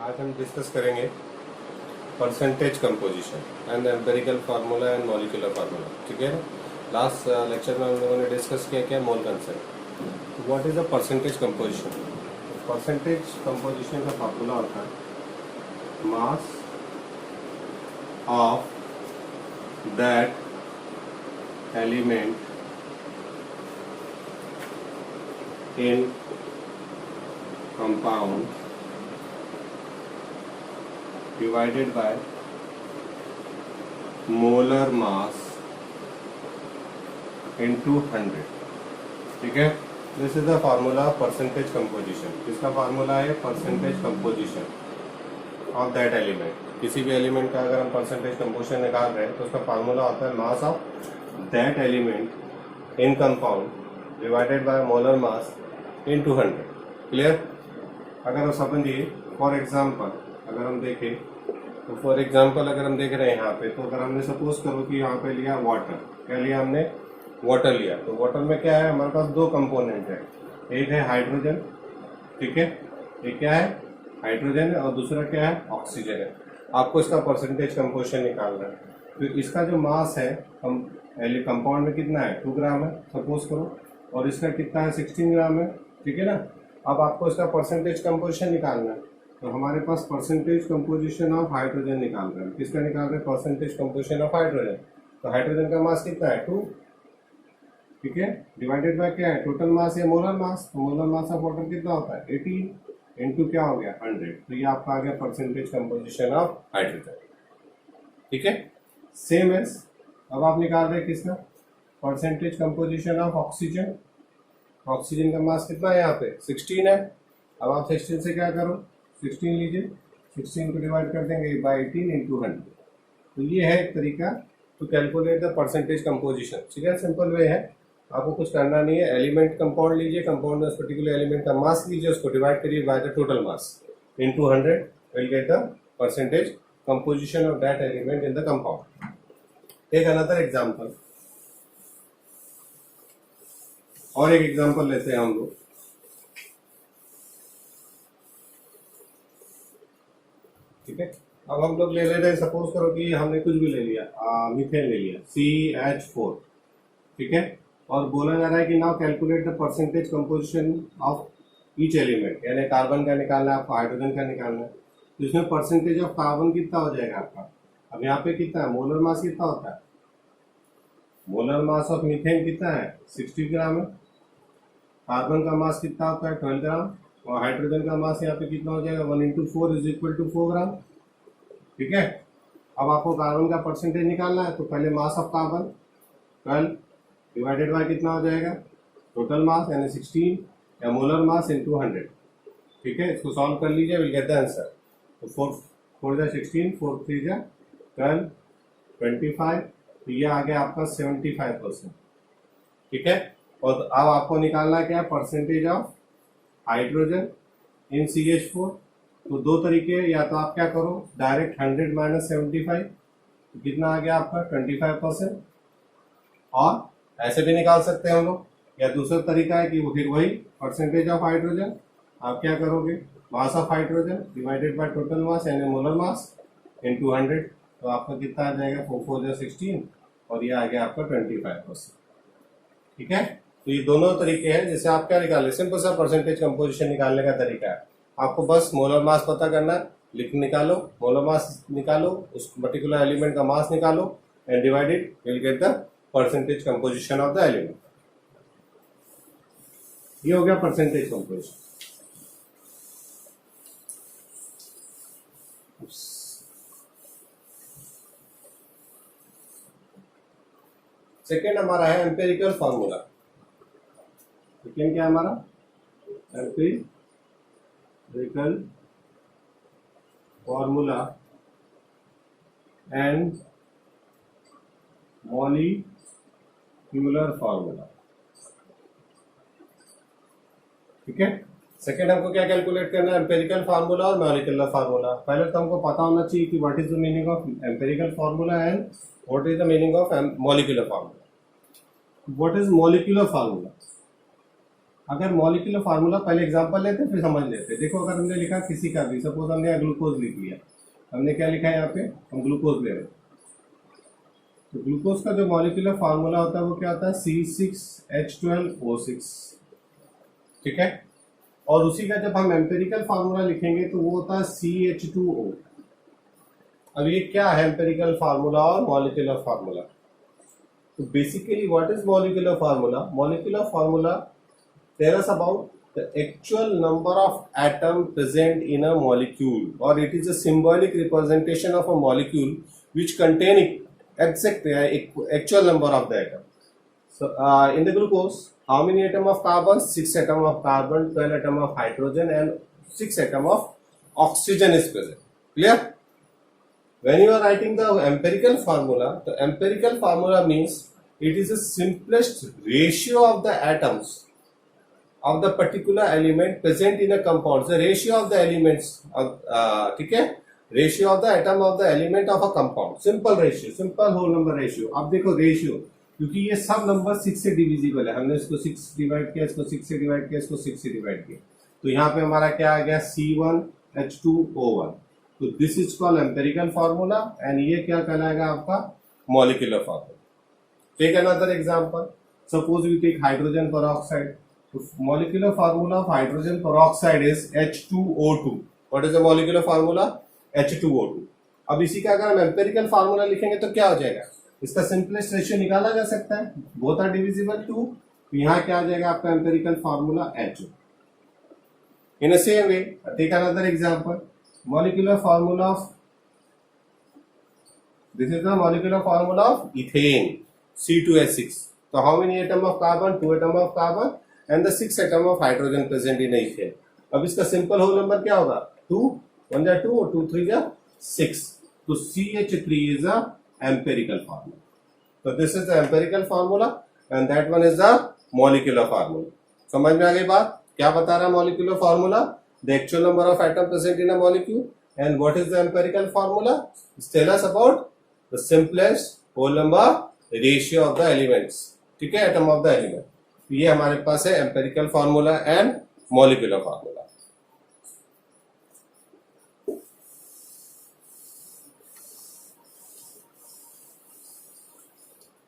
आज हम डिस्कस करेंगे percentage composition and empirical formula and molecular formula. ठीक है ना। लास्ट लेक्चर में हम लोगों ने डिस्कस किया क्या मोल concept. What is the percentage composition. Percentage composition का फार्मूला होता है mass of that element in compound divided by molar mass into 100। ठीक है, this is the formula percentage composition. इसका फार्मूला है percentage composition of that element. किसी भी element का अगर हम परसेंटेज कंपोजिशन निकाल रहे हैं तो उसका फार्मूला होता है mass of that element in compound divided by molar mass into 100। Clear. अगर समझिए फॉर एग्जांपल अगर हम देखें तो फॉर एग्जांपल अगर हम देख रहे हैं यहाँ पे, तो अगर हमने सपोज करो कि यहाँ पे लिया वाटर, क्या लिया हमने वाटर लिया, तो वाटर में क्या है हमारे पास दो कंपोनेंट है, एक है हाइड्रोजन, ठीक है, एक क्या है हाइड्रोजन है और दूसरा क्या है ऑक्सीजन है। आपको इसका परसेंटेज कंपोजिशन निकालना है। तो इसका जो मास है हम कंपाउंड में कितना है 2 ग्राम है सपोज करो, और इसका कितना है 16 ग्राम है। ठीक है ना। अब आपको इसका परसेंटेज कंपोजिशन निकालना है, तो हमारे पास परसेंटेज कंपोजिशन ऑफ हाइड्रोजन निकाल रहे हैं। किसका निकाल रहे हैं परसेंटेज कंपोजिशन ऑफ हाइड्रोजन। तो हाइड्रोजन का मास कितना है 2, ठीक है, डिवाइडेड बाय क्या है टोटल मास या मोलर मास। तो मोलर मास ऑफ वाटर कितना होता है 18 इंटू क्या हो गया 100। तो ये आपका आ गया परसेंटेज कंपोजिशन ऑफ हाइड्रोजन। ठीक है, सेम एज अब आप निकाल रहे हैं किसका percentage composition of oxygen. Oxygen का मास कितना है यहाँ पे 16 है। अब आप 16 से क्या करो 16 लीजिए, 16 को डिवाइड कर देंगे बाई 18 इंटू 100। तो ये है एक तरीका to calculate the percentage composition. ठीक है, सिंपल वे है, आपको कुछ करना नहीं है। एलिमेंट कंपाउंड लीजिए, कंपाउंड में उस पर्टिकुलर एलिमेंट का मास लीजिए, उसको डिवाइड करिए by the total mass into 100 will get the percentage composition of that element in the compound. Take another example, और एक एग्जाम्पल लेते हैं हम लोग। ठीक है, अब हम लोग ले लेते हैं सपोज करो कि हमने कुछ भी ले लिया मीथेन ले लिया CH4। ठीक है, और बोला जा रहा है कि now calculate the percentage composition of each element, यानी कार्बन का निकालना है आपको, हाइड्रोजन का निकालना है। तो इसमें परसेंटेज ऑफ कार्बन कितना हो जाएगा आपका। अब यहाँ पे कितना है मोलर मास कितना होता है, मोलर मास ऑफ मीथेन कितना है 60 ग्राम है। कार्बन का मास कितना होता है 12 ग्राम, और हाइड्रोजन का मास यहाँ पे कितना हो जाएगा 1 इंटू 4 इज इक्वल टू 4 ग्राम। ठीक है, अब आपको कार्बन का परसेंटेज निकालना है, तो पहले mass of carbon 12 divided by कितना हो जाएगा टोटल मास यानी 16 या मोलर मास इंटू 100। ठीक है, इसको सॉल्व कर लीजिए, विल गेट द आंसर। तो 4 जा 16, 4 3 जा 12, 25, तो ये आ गया आपका 75%। ठीक है, और अब आपको निकालना क्या है percentage of hydrogen in CH4। तो दो तरीके, या तो आप क्या करो डायरेक्ट 100 माइनस 75, तो कितना आ गया आपका 25%, और ऐसे भी निकाल सकते हैं हम लोग। या दूसरा तरीका है कि वो फिर वही परसेंटेज ऑफ हाइड्रोजन आप क्या करोगे mass of hydrogen divided by total mass यानी मोलर मास इनटू 100। तो आपका कितना आ जाएगा 4 4 जा 16, और ये आ गया आपका 25%। ठीक है, तो ये दोनों तरीके हैं जिससे आप क्या निकाले सिंपल सा परसेंटेज कंपोजिशन निकालने का तरीका है। आपको बस मोलर मास पता करना है, लिख निकालो मोलर मास निकालो, उस पर्टिकुलर एलिमेंट का मास निकालो and divide it, will get the percentage composition of the element. ये हो गया परसेंटेज कंपोजिशन। सेकेंड हमारा है एम्पेरिकल फार्मूला। सेकेंड क्या हमारा empirical formula and molecular formula. ठीक है, सेकेंड हमको क्या कैलकुलेट करना है एम्पेरिकल फार्मूला और मॉलिक्यूलर फार्मूला। पहले तो हमको पता होना चाहिए कि what is the meaning of empirical formula and what is the meaning of molecular formula. What is molecular formula. अगर मॉलिक्यूलर फार्मूला, पहले एग्जांपल लेते फिर समझ लेते। देखो अगर हमने लिखा किसी का भी, सपोज हमने ग्लूकोज लिख लिया, हमने क्या लिखा है यहाँ पे, हम ग्लूकोज ले रहे हैं, तो ग्लूकोज का जो मॉलिक्यूलर फार्मूला होता है वो क्या होता है, C6H12O6, ठीक है। और उसी का जब हम एम्पेरिकल फार्मूला लिखेंगे तो वो होता है CH2O। अब ये क्या है एम्पेरिकल फार्मूला और मॉलिक्यूलर फार्मूला? तो basically what is molecular formula? Molecular formula tell us about the actual number of atom present in a molecule, or it is a symbolic representation of a molecule which contain exact actual number of the atom. So in the glucose, how many atom of carbon? 6 atom of carbon, 12 atom of hydrogen and 6 atom of oxygen is present. Clear? When you are writing the empirical formula, the empirical formula means it is the simplest ratio of the atoms of the particular element present in a compound. The ratio of the elements of ठीक है, ratio of the atom of the element of a compound. Simple ratio, simple whole number ratio. अब देखो ratio, क्योंकि ये सब number 6 से divisible है, हमने इसको 6 डिवाइड किया, इसको 6 से डिवाइड किया, इसको 6 से डिवाइड किया, तो यहाँ पे हमारा क्या आ गया, C1H2O1। तो this is called empirical formula and ये क्या कहलाएगा आपका, molecular formula. Take another example, suppose we take hydrogen peroxide. Molecular formula of hydrogen peroxide is H2O2. What is the molecular formula? H2O2. अब इसी का अगर हम एम्पेरिकल फार्मूला लिखेंगे तो क्या हो जाएगा, इसका सिंपलेस्ट रेशियो निकाला जा सकता है, बोथ आर डिविजिबल 2, तो यहाँ क्या आ जाएगा आपका empirical formula H2। In same way take another example, molecular formula of, this is the molecular formula of ethane, C2H6. So how many atom of carbon? 2 atom of carbon and the 6 atom of hydrogen present in ethane. अब इसका simple whole number क्या होगा, 2 1 जा 2 और 2 3 जा 6, तो CH3 is a empirical formula. So this is the empirical formula and that one is the molecular formula. समझ में आ गई बात, क्या बता रहा है molecular formula? The actual number of atom present in a molecule. And what is the empirical formula? It tell us about the simplest whole number ratio of the elements, ठीक है, atom of the element. ये हमारे पास है empirical formula and molecular formula.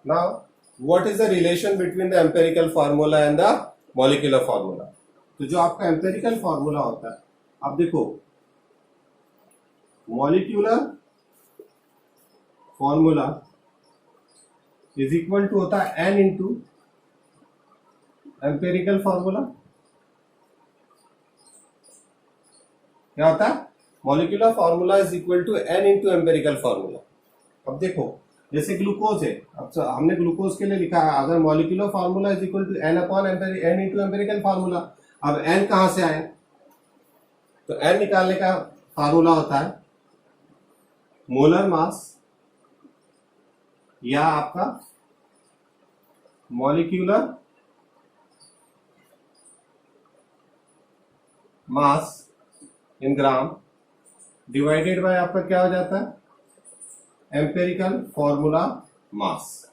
Now what is the relation between the empirical formula and the molecular formula? तो जो आपका empirical formula होता है, आप देखो molecular formula is equal to होता है n इंटू एम्पेरिकल फार्मूला। क्या होता है, molecular formula is equal to n into empirical formula. अब देखो जैसे ग्लूकोज है, अब हमने ग्लूकोज के लिए लिखा है, अगर molecular formula is equal to n upon n into empirical formula. अब n कहां से आया, तो n निकालने का फार्मूला होता है मोलर मास या आपका molecular mass in gram divided by आपका क्या हो जाता है, एम्पेरिकल फॉर्मूला मास,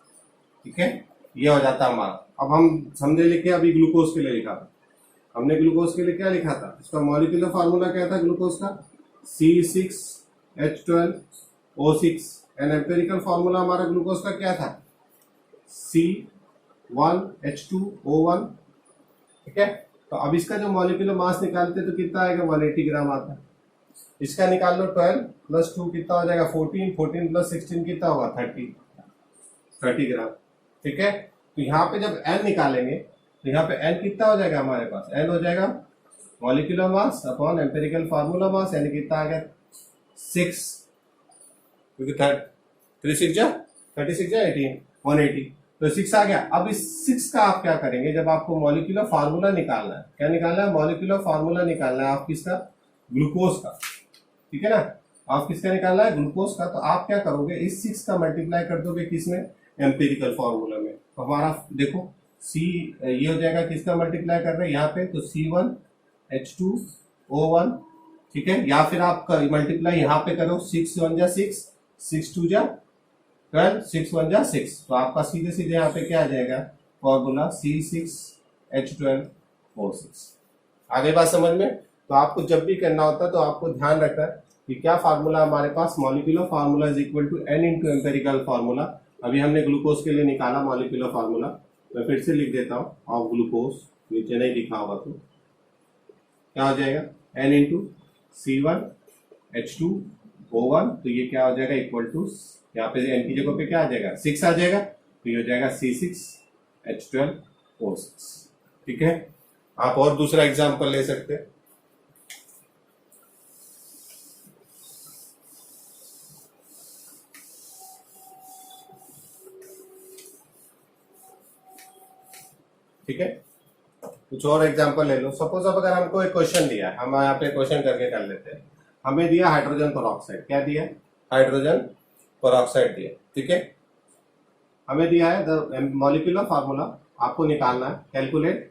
ठीक है, ये हो जाता है हमारा। अब हम समझे लिखे, अभी ग्लूकोज के लिए लिखा था, हमने ग्लूकोज के लिए क्या लिखा था, इसका मॉलिक्यूलर फार्मूला क्या था ग्लूकोज का, C6H12O6 एंड एम्पेरिकल फार्मूला हमारा ग्लूकोज का क्या था, C1H2O1, ठीक है। तो अब इसका जो मॉलिक्यूलर मास निकालते तो कितना आएगा, 180 ग्राम आता है। इसका निकाल लो, 12 प्लस 2 कितना हो जाएगा, 14, 14 प्लस 16 कितना होगा, 30 ग्राम, ठीक है। तो यहाँ पे जब n निकालेंगे तो यहाँ पे n कितना हो जाएगा हमारे पास, n हो जाएगा molecular mass upon empirical formula मास, यानी कितना आ गया 6, क्योंकि 36 जा 18 180, तो 6 आ गया। अब इस 6 का आप क्या करेंगे, जब आपको मॉलिक्यूलर फार्मूला निकालना है, क्या निकालना है, मॉलिक्यूलर फार्मूला निकालना है आप किसका, ग्लूकोज का, ठीक है ना, आप किसका निकालना है, ग्लूकोज का। तो आप क्या करोगे, इस 6 का मल्टीप्लाई कर दोगे किसमें, एम्पेरिकल फार्मूला में। तो हमारा देखो C ये हो जाएगा, किसका मल्टीप्लाई कर रहे हैं यहाँ पे, तो C1H2O1, ठीक है, या फिर आप मल्टीप्लाई यहाँ पे करो, 6 1 जा 6, 6 2 जा 12, 6 1 जा 6, तो आपका सीधे सीधे यहाँ पे क्या आ जाएगा फॉर्मूला, C6H12 O6। आगे बात समझ में? तो आपको जब भी करना होता है तो आपको ध्यान रखना है कि क्या फार्मूला हमारे पास, molecular formula is equal to n into empirical formula. अभी हमने ग्लूकोज के लिए निकाला मॉलिक्यूलर फार्मूला, मैं फिर से लिख देता हूँ ऑफ ग्लूकोज, नीचे नहीं लिखा होगा तो क्या हो जाएगा, n इंटू C1H2O1, तो ये क्या हो जाएगा इक्वल टू, यहाँ पे n की जगह पे क्या आ जाएगा 6 आ जाएगा, तो ये हो जाएगा C6H12O6। ठीक है, आप और दूसरा एग्जाम्पल ले सकते हैं। ठीक है, कुछ और एग्जांपल ले लो। सपोज अब अगर हमको एक क्वेश्चन दिया है, हम यहाँ पे क्वेश्चन करके कर लेते हैं। हमें दिया हाइड्रोजन पेरोक्साइड, क्या दिया, हाइड्रोजन पेरोक्साइड दिया। ठीक है, हमें दिया है द मॉलिक्यूलर फार्मूला, आपको निकालना है, calculate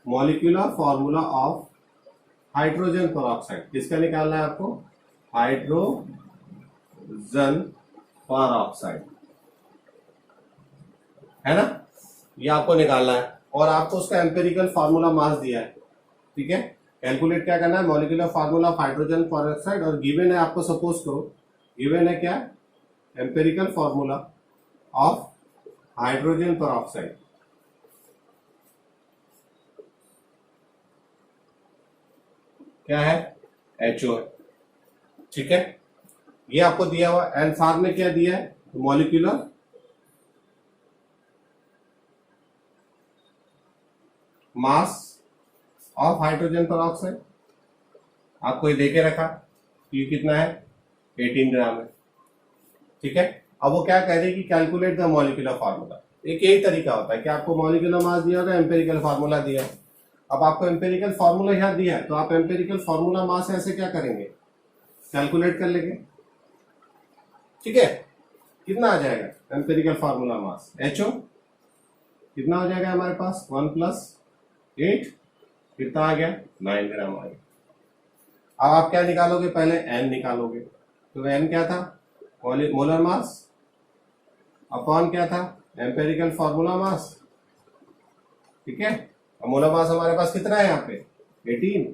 molecular formula of hydrogen peroxide. किसका निकालना है आपको, हाइड्रोजन पेरोक्साइड, है ना, ये आपको निकालना है। और आपको उसका एम्पेरिकल फार्मूला मास दिया है। ठीक है, कैलकुलेट क्या करना है, molecular formula of hydrogen peroxide, और गिवन है आपको, सपोज करो गिवन है क्या, empirical formula of hydrogen peroxide. क्या है, HO है। ठीक है, ये आपको दिया हुआ, एंड साथ में क्या दिया है, molecular mass of hydrogen peroxide, आपको ये देके रखा, ये कितना है 18 ग्राम है। ठीक है, अब वो क्या कह रही है कि कैलकुलेट द मॉलिक्यूलर फार्मूला। एक यही तरीका होता है कि आपको मॉलिक्यूलर मास दिया होगा, एम्पेरिकल फार्मूला दिया है। अब आपको एम्पेरिकल फार्मूला यहाँ दिया है, तो आप एम्पेरिकल फार्मूला मास ऐसे क्या करेंगे, कैलकुलेट कर लेंगे। ठीक है, कितना आ जाएगा एम्पेरिकल फार्मूला मास, HO कितना हो जाएगा हमारे पास 1 + 8, कितना आ गया 9 ग्राम आ गया। अब आप क्या निकालोगे, पहले n निकालोगे, तो n क्या था, मोलर मास अपॉन क्या था, एम्पेरिकल फार्मूला मास। ठीक है, अब मोलर मास हमारे पास कितना है यहाँ पे 18,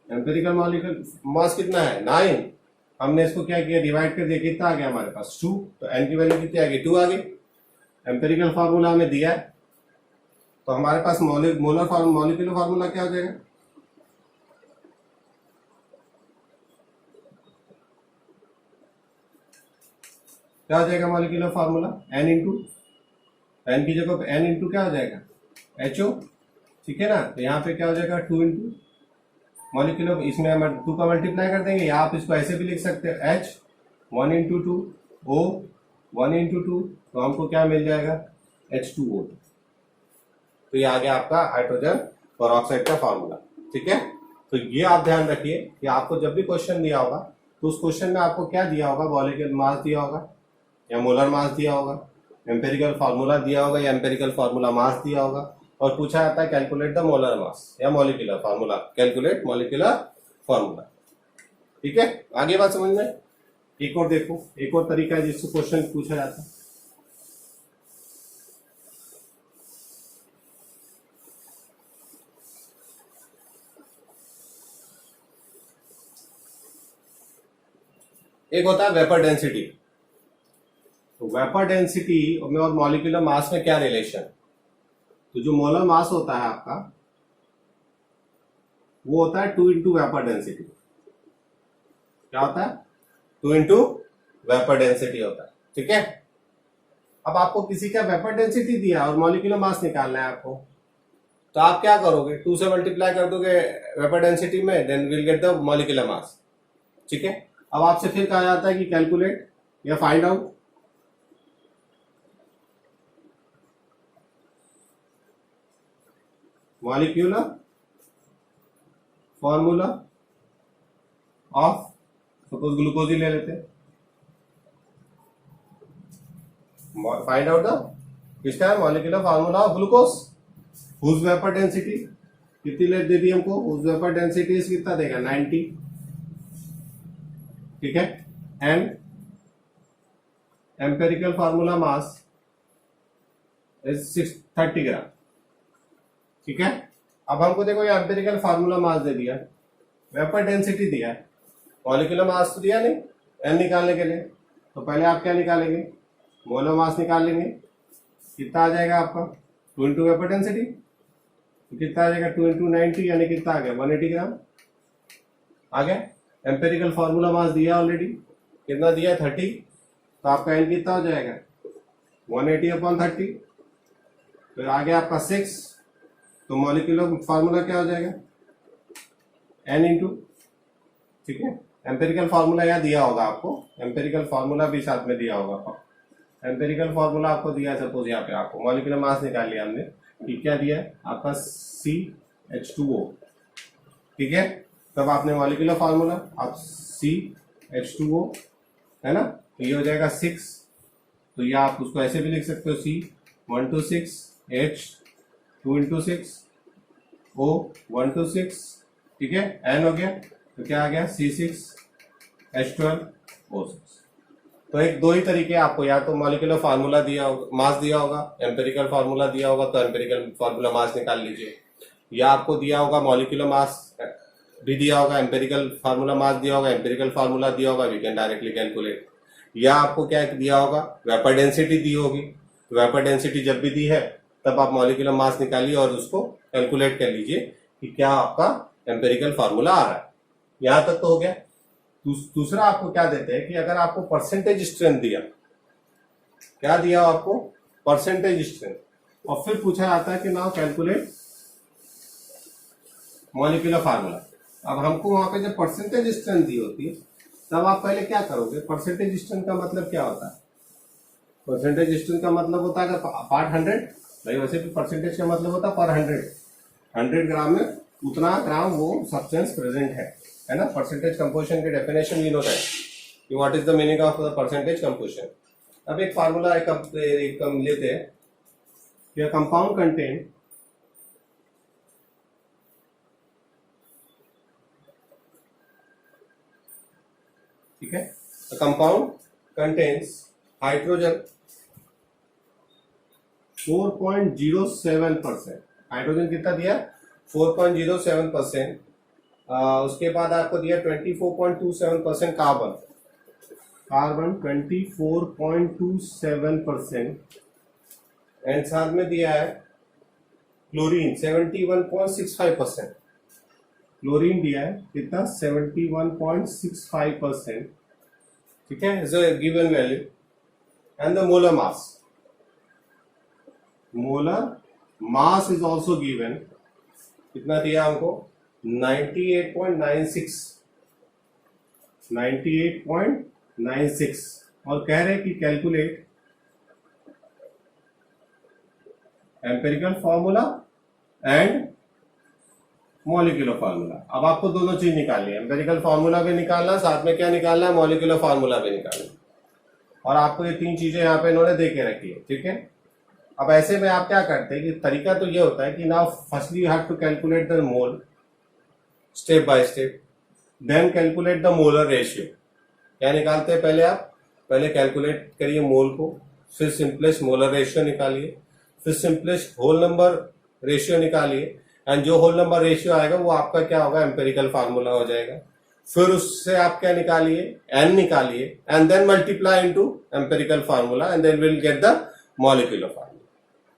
एम्पेरिकल मॉलिक्यूलर मास कितना है 9। हमने इसको क्या किया, डिवाइड कर दिया, कितना आ गया हमारे पास 2, तो n की वैल्यू कितनी आ गई 2 आ गई। एम्पेरिकल फार्मूला हमें दिया है, तो हमारे पास मॉलिक्यूलर फार्मूला क्या हो जाएगा, क्या हो जाएगा molecular formula, n into, n की जगह पे n इंटू क्या हो जाएगा HO। ठीक है ना, तो यहाँ पे क्या हो जाएगा 2 इंटू मॉलिक्यूलर, इसमें हम 2 का मल्टीप्लाई कर देंगे, या आप इसको ऐसे भी लिख सकते हैं H 1 इंटू 2 O 1 इंटू 2, तो हमको क्या मिल जाएगा H2O। तो ये आ गया आपका हाइड्रोजन पेरोक्साइड का फार्मूला। ठीक है, तो ये आप ध्यान रखिए कि आपको जब भी क्वेश्चन दिया होगा, तो उस क्वेश्चन में आपको क्या दिया होगा, मॉलिक्यूलर मास दिया होगा या मोलर मास दिया होगा, एम्पेरिकल फार्मूला दिया होगा या एम्पेरिकल फार्मूला मास दिया होगा, और पूछा जाता है कैलकुलेट द मोलर मास या molecular formula, calculate molecular formula. ठीक है, आगे बात समझ में। एक और देखो, एक और तरीका है जिससे क्वेश्चन पूछा जाता है। एक होता है वेपर डेंसिटी। तो वेपर डेंसिटी और मॉलिक्यूलर मास में क्या रिलेशन, तो जो मोलर मास होता है आपका वो होता है 2 इंटू वेपर डेंसिटी। क्या होता है 2 इंटू वेपर डेंसिटी होता है। ठीक है, अब आपको किसी का वेपर डेंसिटी दिया और मॉलिक्यूलर मास निकालना है आपको, तो आप क्या करोगे, 2 से मल्टीप्लाई कर दोगे वेपर डेंसिटी में, then will get the molecular mass. ठीक है, अब आपसे फिर कहा जाता है कि कैलकुलेट या find out molecular formula of, suppose glucose ही ले लेते हैं, फाइंड आउट द किसका है, molecular formula of glucose, whose vapour density कितनी लेट दे दी हमको, हुज वेपर डेंसिटी कितना देगा 90। ठीक है, and empirical formula mass is 30 gram. ठीक है। अब हमको देखो ये एम्पिरिकल फार्मूला मास दे दिया, वेपर डेंसिटी दिया है, मॉलिक्यूलर मास तो दिया नहीं एन निकालने के लिए। तो पहले आप क्या निकालेंगे, मोलर मास निकाल लेंगे। कितना आ जाएगा आपका 2 इंटू वेपर डेंसिटी, तो कितना आ जाएगा 2 इंटू 90 यानी कितना आ गया 180 ग्राम आ गया। एम्पेरिकल फार्मूला मास दिया ऑलरेडी, कितना दिया 30, तो आपका एन कितना हो जाएगा 180 अपॉन 30, तो आ गया आपका 6। तो मॉलिक्यूलर फार्मूला क्या हो जाएगा एन इंटू, ठीक है। एम्पेरिकल फार्मूला यहाँ दिया होगा आपको, एम्पेरिकल फार्मूला भी साथ में दिया होगा। एम्पेरिकल फार्मूला आपको दिया है, सपोज यहाँ पे आपको मॉलिक्यूलर मास निकाल लिया हमने, ठीक क्या दिया है आपका CH2O, ठीक है। तब आपने मॉलिक्यूलर फार्मूला आप CH2O है ना, तो ये हो जाएगा 6, तो ये आप उसको ऐसे भी लिख सकते हो C126H 2 इंटू 6 O 126, ठीक है। N हो गया तो क्या आ गया C6H12O6। तो एक दो ही तरीके आपको, या तो मॉलिक्यूलर फार्मूला दिया होगा, मास दिया होगा, एम्पेरिकल फार्मूला दिया होगा तो एम्पेरिकल फार्मूला मास निकाल लीजिए, या आपको दिया होगा मॉलिक्यूलर मास भी दिया होगा, एम्पेरिकल फार्मूला मास दिया होगा, एम्पेरिकल फार्मूला दिया होगा, वी कैन डायरेक्टली कैलकुलेट। या आपको क्या दिया होगा वेपर डेंसिटी दी होगी, वेपर डेंसिटी जब भी दी है तब आप मॉलिक्यूलर मास निकालिए और उसको कैलकुलेट कर लीजिए कि क्या आपका एम्पेरिकल फार्मूला आ रहा है। यहां तक तो हो गया। दूसरा आपको क्या देते हैं कि अगर आपको परसेंटेज स्ट्रेंथ दिया, क्या दिया आपको परसेंटेज स्ट्रेंथ, और फिर पूछा जाता है कि नाउ कैलकुलेट मॉलिक्यूलर फार्मूला। अब हमको वहां पे जब परसेंटेज स्ट्रेंथ दी होती है तब आप पहले क्या करोगे, परसेंटेज स्ट्रेंथ का मतलब क्या होता है, परसेंटेज स्ट्रेंथ का मतलब होता है अगर पार्ट 100, भाई वैसे भी परसेंटेज का मतलब होता है पर 100 ग्राम में उतना ग्राम वो सब्सटेंस प्रेजेंट है ना। परसेंटेज कंपोजिशन की डेफिनेशन वी नो दैट कि what is the meaning of the percentage composition. अब एक फार्मूला एक लेते हैं कि कंपाउंड कंटेन ठीक है, कंपाउंड कंटेन्स हाइड्रोजन 4.07%, हाइड्रोजन कितना दिया 4.07%, उसके बाद आपको दिया 24.27% कार्बन, कार्बन 24.27%, एंड साथ में दिया है क्लोरीन 71.65%, क्लोरीन दिया है कितना 71.65%, ठीक है, is a given value. And the molar mass is also given, कितना दिया हमको 98.96, और कह रहे कि calculate empirical formula and molecular formula. अब आपको दोनों चीज निकालनी है, एम्पेरिकल फार्मूला भी निकालना, साथ में क्या निकालना है मॉलिक्यूलर फार्मूला भी निकालना, और आपको ये तीन चीजें यहाँ पे इन्होंने दे के रखी है, ठीक है। अब ऐसे में आप क्या करते हैं कि तरीका तो ये होता है कि now firstly you have to calculate the mole step by step, then calculate the molar ratio. क्या निकालते हैं पहले आप, पहले कैलकुलेट करिए मोल को, फिर सिंपलेस्ट मोलर रेशियो निकालिए, फिर सिंपलेस्ट होल नंबर रेशियो निकालिए, एंड जो होल नंबर रेशियो आएगा वो आपका क्या होगा एम्पेरिकल फार्मूला हो जाएगा। फिर उससे आप क्या निकालिए एन निकालिए, and then multiply into empirical formula and then will get the molecular formula,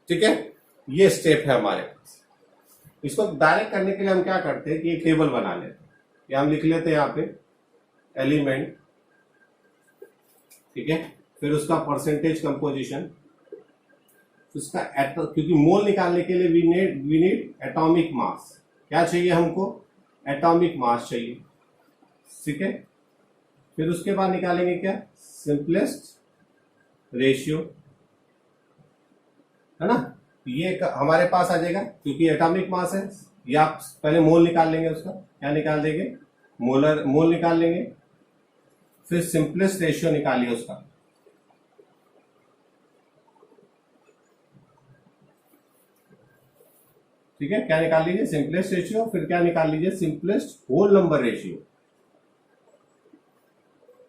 ठीक है। ये स्टेप है हमारे पास। इसको डायरेक्ट करने के लिए हम क्या करते हैं कि एक टेबल बना लेते हैं, या हम लिख लेते हैं यहाँ पे एलिमेंट, ठीक है, फिर उसका परसेंटेज कंपोजिशन, उसका क्योंकि मोल निकालने के लिए वी नीड एटॉमिक मास, क्या चाहिए हमको एटॉमिक मास चाहिए, ठीक है। फिर उसके बाद निकालेंगे क्या सिंपलेस्ट रेशियो, है ना, ये हमारे पास आ जाएगा क्योंकि एटॉमिक मास है। या आप पहले मोल निकाल लेंगे, उसका क्या निकाल देंगे मोल निकाल लेंगे, फिर सिंपलेस्ट रेशियो निकालिए उसका, ठीक है। क्या निकाल लीजिए सिंपलेस्ट रेशियो, फिर क्या निकाल लीजिए सिंपलेस्ट होल नंबर रेशियो।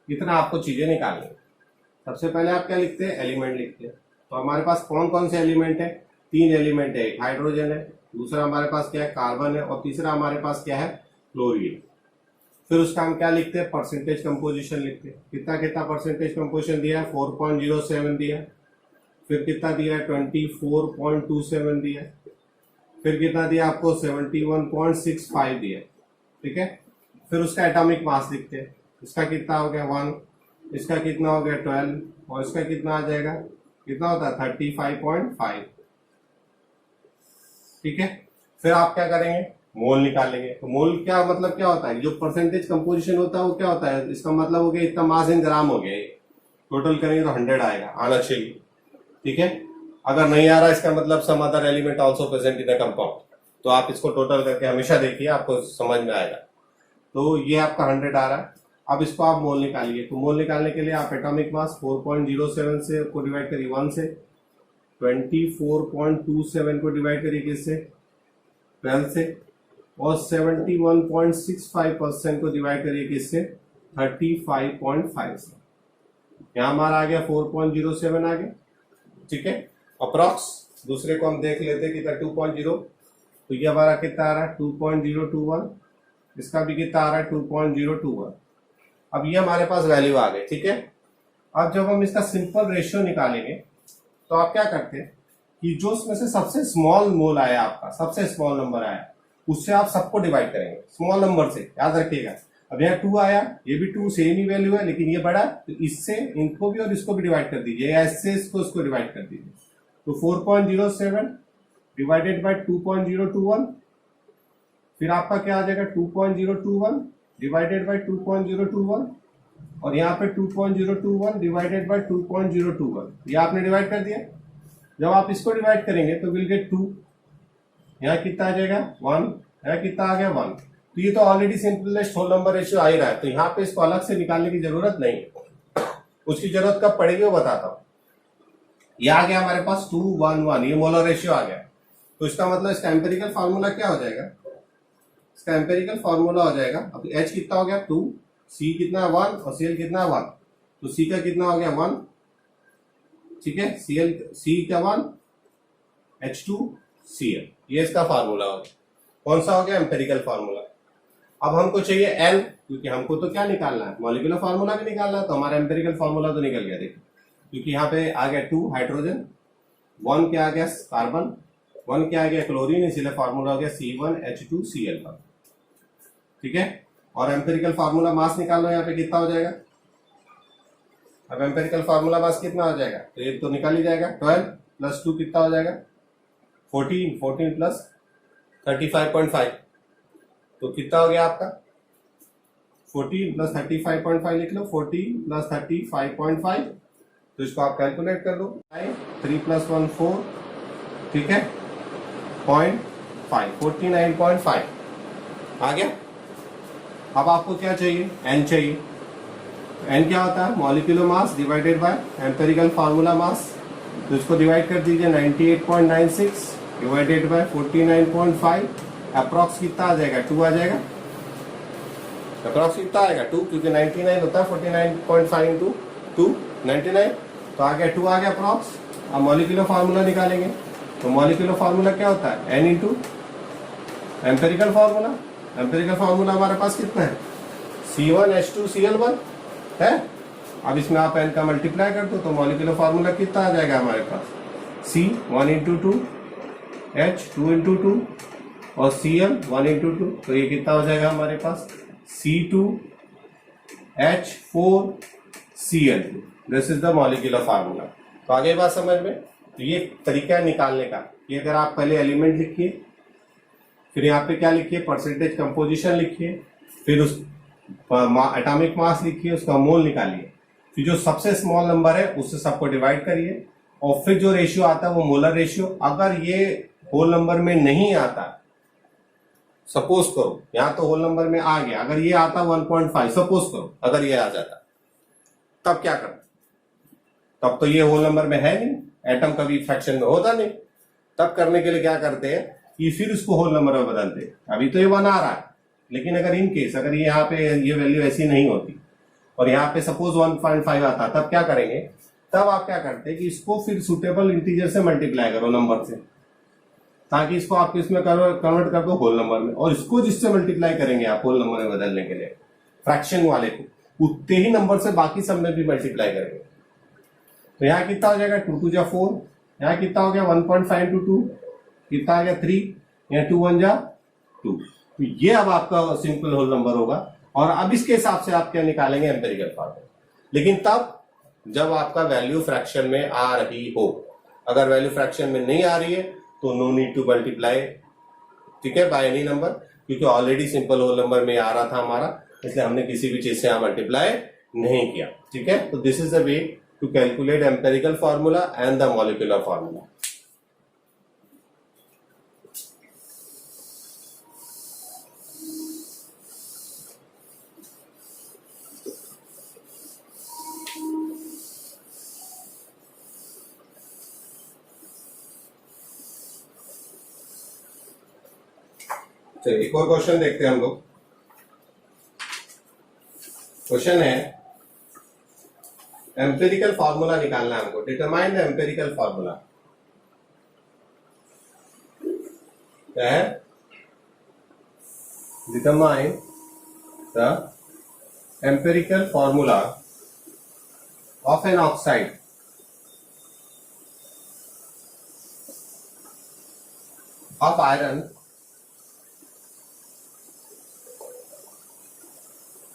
इतना आपको चीजें निकालनी। सबसे पहले आप क्या लिखते हैं एलिमेंट लिखते हैं। तो हमारे पास कौन कौन से एलिमेंट है, 3 एलिमेंट है, एक हाइड्रोजन है, दूसरा हमारे पास क्या है, कार्बन है, और तीसरा हमारे पास क्या है, क्लोरीन। फिर उसका हम क्या लिखते हैं, परसेंटेज कंपोजिशन लिखते हैं। कितना कितना परसेंटेज कंपोजिशन दिया है, 4.07 दिया है। फिर कितना दिया है, 24.27 दिया है। फिर कितना दिया आपको, 71.65 दिया है। ठीक है, फिर उसका एटॉमिक मास लिखते हैं। इसका कितना हो गया 1, इसका कितना हो गया 12, और इसका कितना आ जाएगा, कितना होता है 35.5। ठीक है, फिर आप क्या करेंगे, मोल निकालेंगे। तो मोल क्या मतलब क्या होता है, जो परसेंटेज कंपोजिशन होता है वो क्या होता है, इसका मतलब हो गया इतना मास इन ग्राम हो गया, टोटल करेंगे तो 100 आएगा, आना चाहिए। ठीक है, अगर नहीं आ रहा इसका मतलब some other element also present in the compound, तो आप इसको टोटल करके हमेशा देखिए, आपको समझ में आएगा। तो ये आपका 100 आ रहा है। अब इसको आप मोल निकालिए। तो मोल निकालने के लिए आप एटॉमिक मास 4.07 से को डिवाइड करिए 1 से, 24.27 को डिवाइड करिए किससे, 12 से, और 71.65% को डिवाइड करिए किससे, 35.5 से। यहां हमारा आ गया 4.07 आ गया। ठीक है, अप्रॉक्स दूसरे को हम देख लेते कितना 2.0, तो ये हमारा कितना आ रहा है 2.021, इसका भी कितना आ रहा है 2.021। अब ये हमारे पास वैल्यू आ गई। ठीक है, अब जब हम इसका सिंपल रेशियो निकालेंगे तो आप क्या करते हैं कि जो उसमें से सबसे स्मॉल मोल आया, आपका सबसे स्मॉल नंबर आया, उससे आप सबको डिवाइड करेंगे स्मॉल नंबर से, याद रखिएगा। अब यहाँ 2 आया, ये भी 2 सेम ही वैल्यू है, लेकिन ये बड़ा, तो इससे इनको भी और इसको भी डिवाइड कर दीजिए, या इससे इसको डिवाइड कर दीजिए। तो 4.07 डिवाइडेड बाय 2.021, फिर आपका क्या आ जाएगा 2.021 डिवाइडेड बाय 2.021, और यहाँ पे 2.021 डिवाइडेड बाय 2.021, ये आपने डिवाइड कर दिया। जब आप इसको डिवाइड करेंगे तो विल गेट 2, यहाँ कितना आ जाएगा 1, यहाँ कितना आ गया 1। तो ये तो already simplest whole number ratio आ ही रहा है, तो यहाँ पे इसको अलग से निकालने की जरूरत नहीं है। उसकी जरूरत कब पड़ेगी वो बताता हूँ। ये आ गया हमारे पास 2:1:1, ये मोलर रेशियो आ गया। तो इसका मतलब इसका एम्पेरिकल फार्मूला क्या हो जाएगा, इसका एम्पेरिकल फार्मूला हो जाएगा, अब H कितना हो गया 2, C कितना 1, और Cl कितना 1, तो C का कितना हो गया 1। ठीक है, C का 1, H2Cl, ये इसका फार्मूला हो गया। कौन सा हो गया, एम्पेरिकल फार्मूला। अब हमको चाहिए L, क्योंकि हमको तो क्या निकालना है, मॉलिक्यूलर फार्मूला भी निकालना है, तो हमारा एम्पेरिकल फार्मूला तो निकल गया। देखिए, क्योंकि यहाँ पे आ गया 2 हाइड्रोजन, 1 क्या आ गया कार्बन, 1 क्या आ गया क्लोरीन, इसीलिए फार्मूला हो गया C1H2Cl। ठीक है, और एम्पेरिकल फार्मूला मास निकाल लो, यहाँ पे कितना हो जाएगा। अब एम्पेरिकल फार्मूला मास कितना हो जाएगा, तो ये तो निकाल ही जाएगा, 12 + 2 कितना हो जाएगा 14, 14 + 35.5, तो कितना हो गया आपका 14 + 35.5 लिख लो, 14 + 35.5, तो इसको आप कैलकुलेट कर लो, 3 + 1 4, ठीक है 0.5, 49.5 आ गया। अब आपको क्या चाहिए, N चाहिए। N क्या होता है, molecular mass divided by empirical formula मास, तो इसको डिवाइड कर दीजिए 98.96 डिवाइडेड बाय 49.5, अप्रॉक्स कितना आ जाएगा 2 आ जाएगा, अप्रॉक्स कितना आएगा 2, क्योंकि 99 होता है 49.5 इंटू 2 99, तो आ गया 2 आ गया अप्रॉक्स। अब मॉलिक्यूलर फार्मूला निकालेंगे, तो मॉलिक्यूलर फार्मूला क्या होता है N into empirical formula. Empirical formula हमारे पास कितना है C1H2Cl1 है। अब इसमें आप N का मल्टीप्लाई कर दो, तो मॉलिक्यूलर फार्मूला कितना आ जाएगा हमारे पास C 1 इंटू 2, H 2 इंटू 2, और Cl 1 इंटू 2, तो ये कितना हो जाएगा हमारे पास C2H4Cl2। This is the molecular formula. तो आगे बात समझ में, तो ये तरीका है निकालने का कि अगर आप पहले एलिमेंट लिखिए, फिर यहाँ पे क्या लिखिए परसेंटेज कंपोजिशन लिखिए, फिर उस एटॉमिक मास लिखिए, उसका मोल निकालिए, फिर जो सबसे स्मॉल नंबर है उससे सबको डिवाइड करिए, और फिर जो रेशियो आता है वो मोलर रेशियो। अगर ये होल नंबर में नहीं आता, सपोज करो यहाँ तो होल नंबर में आ गया, अगर ये आता 1.5 सपोज करो, अगर ये आ जाता तब क्या करते, तब तो ये होल नंबर में है नहीं, एटम कभी फ्रैक्शन में होता नहीं। तब करने के लिए क्या करते हैं कि फिर उसको होल नंबर में बदलते हैं। अभी तो ये 1 आ रहा है, लेकिन अगर इन केस अगर ये यहाँ पे ये वैल्यू ऐसी नहीं होती और यहाँ पे सपोज 1.5 आता, तब क्या करेंगे, तब आप क्या करते हैं कि इसको फिर सुटेबल इंटीजर से मल्टीप्लाई करो नंबर से। ताकि इसको आप इसमें कन्वर्ट कर दो होल नंबर में, और इसको जिससे मल्टीप्लाई करेंगे आप होल नंबर में बदलने के लिए, फ्रैक्शन वाले को उतने ही नंबर से बाकी सब में भी मल्टीप्लाई करेंगे। तो यहाँ कितना हो जाएगा 2 2 जा 4, यहाँ कितना हो गया 1.5 into 2, कितना आ गया 3, यहाँ 2 1 जा 2। तो ये अब आपका सिंपल होल नंबर होगा। और अब इसके हिसाब से आप क्या निकालेंगे, एम्पिरिकल फॉर्मूला। लेकिन तब जब आपका वैल्यू फ्रैक्शन में आ रही हो, अगर वैल्यू फ्रैक्शन में नहीं आ रही है तो नो नीड टू मल्टीप्लाई, ठीक है, बाय एनी नंबर, क्योंकि ऑलरेडी सिंपल होल नंबर में आ रहा था हमारा, इसलिए हमने किसी भी चीज से यहां मल्टीप्लाई नहीं किया। ठीक है, तो this is the way to calculate empirical formula and the molecular formula. चलिए एक और क्वेश्चन देखते हैं हम लोग। क्वेश्चन है एम्पिरिकल फॉर्मूला निकालना है हमको। Determine the empirical formula. क्या है? Determine the empirical formula of an oxide of iron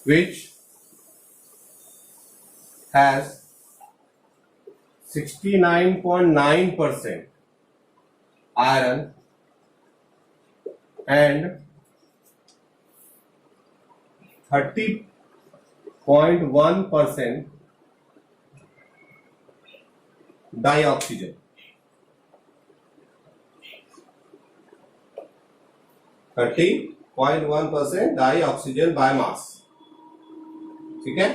which has 69.9% iron and 30.1% dioxygen. 30.1% dioxygen by mass। ठीक है,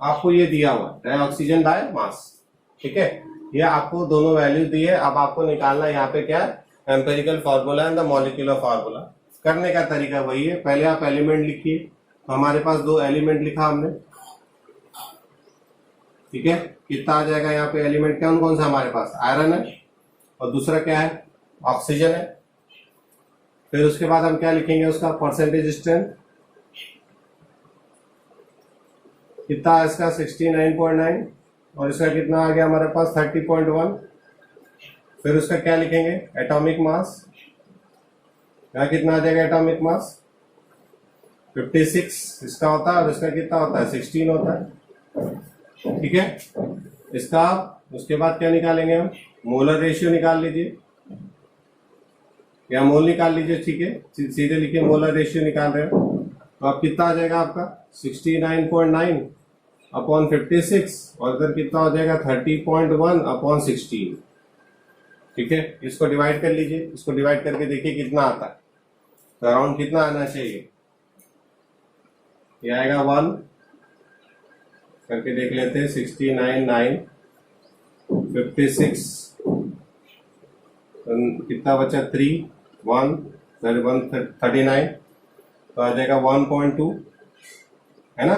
आपको ये दिया हुआ डाइऑक्सीजन बाय मास। ठीक है, ये आपको दोनों वैल्यू दी है। अब आपको निकालना यहाँ पे क्या है, empirical formula and the molecular formula. करने का तरीका वही है, पहले आप एलिमेंट लिखिए। तो हमारे पास 2 एलिमेंट लिखा हमने। ठीक है, कितना आ जाएगा यहाँ पे एलिमेंट, कौन कौन सा हमारे पास, आयरन है और दूसरा क्या है, ऑक्सीजन है। फिर उसके बाद हम क्या लिखेंगे, उसका परसेंटेज स्ट्रेंथ कितना है इसका 69.9, और इसका कितना आ गया हमारे पास 30.1। फिर उसका क्या लिखेंगे, एटॉमिक मास। यहाँ कितना आ जाएगा एटॉमिक मास 56 इसका होता है, और इसका कितना होता है 16 होता है। ठीक है, इसका उसके बाद क्या निकालेंगे हम, मोलर रेशियो निकाल लीजिए या मोल निकाल लीजिए। ठीक है, सीधे लिखिए मोलर रेशियो निकाल रहे हो। तो अब कितना आ जाएगा आपका 69.9 अपॉन 56, और इधर कितना हो जाएगा 30.1 अपॉन 16। ठीक है, इसको डिवाइड कर लीजिए, इसको डिवाइड करके देखिए कितना आता है। तो अराउंड कितना आना चाहिए, ये आएगा 1 करके देख लेते हैं। 69 9 56 कितना बचा 3 1 39, तो आ जाएगा 1.2 है ना।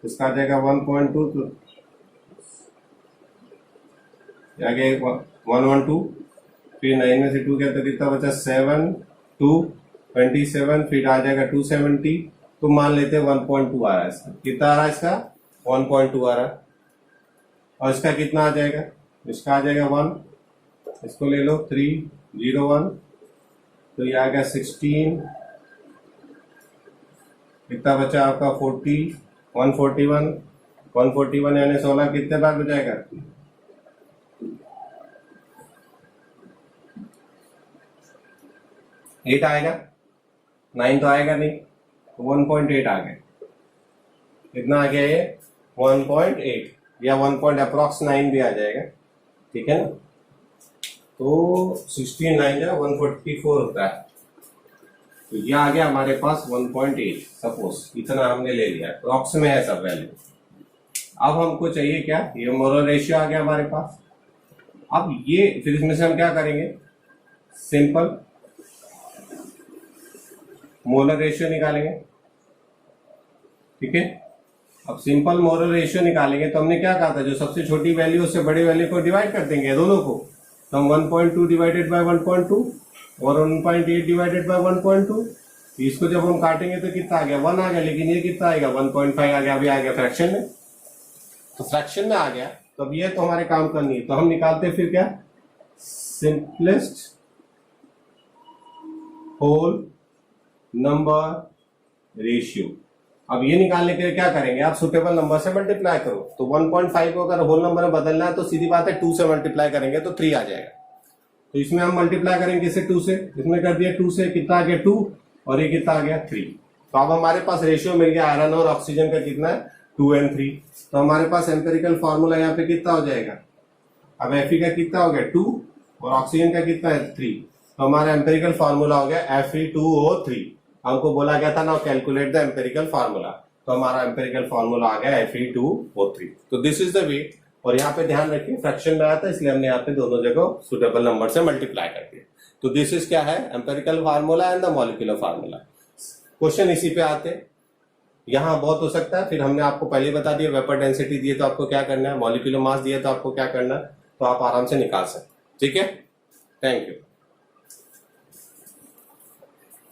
इसका आ जाएगा 1.2, तो आगे 112, फिर 9 में से 2 क्या, तो कितना बचा 7 2 27, फिर आ जाएगा 270। तो मान लेते हैं 1.2 आ रहा है इसका। कितना आ रहा है इसका 1.2 आ रहा है। और इसका कितना आ जाएगा, इसका आ जाएगा 1, इसको ले लो 301, तो ये आ गया 16। कितना बचा आपका 40 141 यानी 16 कितने बार बजाएगा, 8 आएगा, 9 तो आएगा नहीं, 1.8 आ गया। कितना आ गया ये 1.8, या 1 अप्रॉक्स 9 भी आ जाएगा। ठीक है ना, तो 16 9 जा 144 होता है। तो ये आ गया हमारे पास 1.8, सपोज इतना हमने ले लिया, अप्रॉक्स में है सब वैल्यू। अब हमको चाहिए क्या, ये मोलर रेशियो आ गया हमारे पास। अब ये फिर इसमें से हम क्या करेंगे, सिंपल मोलर रेशियो निकालेंगे। ठीक है, अब सिंपल मोलर रेशियो निकालेंगे तो हमने क्या कहा था, जो सबसे छोटी वैल्यू उससे बड़ी वैल्यू को डिवाइड कर देंगे दोनों को। तो हम 1.2 डिवाइडेड बाय 1.2 और 1.8 डिवाइडेड बाय 1.2, इसको जब हम काटेंगे तो कितना आ गया 1 आ गया, लेकिन ये कितना आएगा 1.5 आ गया, अभी आ गया फ्रैक्शन में, तो फ्रैक्शन में आ गया, तो अब ये तो हमारे काम करनी है, तो हम निकालते हैं फिर क्या, सिंपलेस्ट होल नंबर रेशियो। अब ये निकालने के लिए क्या करेंगे, आप सुटेबल नंबर से मल्टीप्लाई करो, तो 1.5 को अगर होल नंबर में बदलना है तो सीधी बात है 2 से मल्टीप्लाई करेंगे तो 3 आ जाएगा, तो इसमें हम मल्टीप्लाई करेंगे इसे 2 से, इसमें कर दिया 2 से, कितना आ गया 2, और ये कितना आ गया 3। तो अब हमारे पास रेशियो मिल गया आयरन और ऑक्सीजन का कितना है 2 and 3। तो हमारे पास एम्पेरिकल फॉर्मूला यहाँ पे कितना हो जाएगा, अब Fe का कितना हो गया 2 और ऑक्सीजन का कितना है 3, तो हमारा एम्पेरिकल फॉर्मूला हो गया Fe2O3। हमको बोला गया था ना कैलकुलेट द एम्पेरिकल फार्मूला, तो हमारा एम्पेरिकल फार्मूला आ गया Fe2O3। तो दिस इज द वे, और यहाँ पे ध्यान रखिए फ्रैक्शन में आया था इसलिए हमने यहाँ पे दोनों जगह सुटेबल नंबर से मल्टीप्लाई कर दिया। तो दिस इज क्या है, empirical formula and the molecular formula. Question इसी पे आते हैं, यहाँ बहुत हो सकता है, फिर हमने आपको पहले बता दिया वेपर डेंसिटी दिए तो आपको क्या करना है, मॉलिक्यूलर मास दिया तो आपको क्या करना है, तो आप आराम से निकाल सकते। ठीक है, थैंक यू।